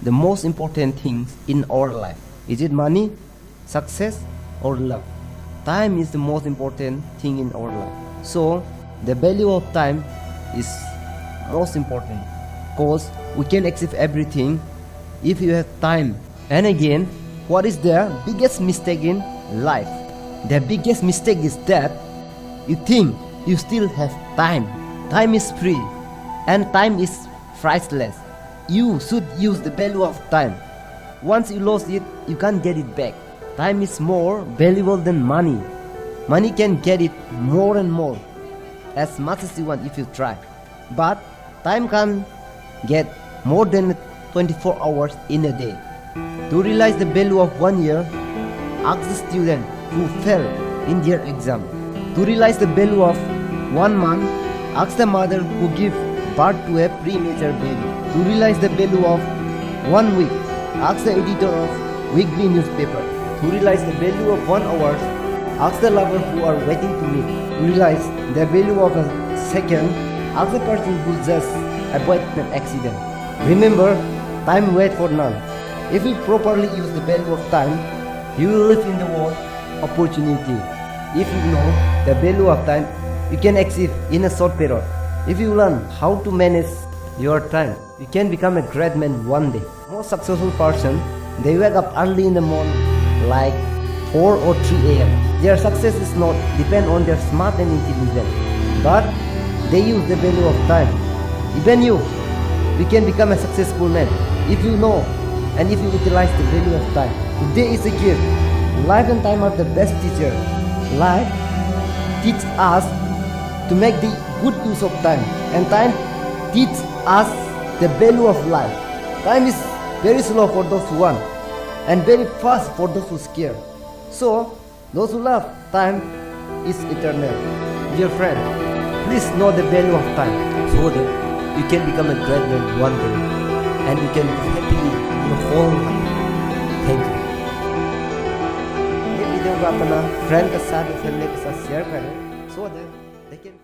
the most important things in our life? Is it money, success, or love? Time is the most important thing in our life. So the value of time is most important, because we can achieve everything if you have time. And again, what is the biggest mistake in life? The biggest mistake is that you think you still have time. Time is free and time is priceless. You should use the value of time. Once you lost it, you can't get it back. Time is more valuable than money. Money can get it more and more, as much as you want if you try. But time can get more than 24 hours in a day. To realize the value of 1 year, ask the student who fell in their exam. To realize the value of 1 month, ask the mother who gave birth to a premature baby. To realize the value of 1 week, ask the editor of weekly newspaper. To realize the value of 1 hour, ask the lover who are waiting to meet. To realize the value of a second, ask the person who just avoided an accident. Remember, time waits for none. If you properly use the value of time, you will live in the world opportunity. If you know the value of time, you can achieve in a short period. If you learn how to manage your time, you can become a great man one day. Most successful person, they wake up early in the morning, like 4 or 3 a.m. Their success is not depend on their smart and intelligent, but they use the value of time. Even you can become a successful man if you know and if you utilize the value of time. Today is a gift. Life and time are the best teacher. Life teaches us to make the good use of time, and time teaches us the value of life. Time is very slow for those who want, and very fast for those who scare. So, those who love time is eternal. Dear friend, please know the value of time, so that you can become a great man one day, and you can live happily your whole life. Thank you. ये video को अपना friend के साथ, family के साथ share करें, so that they can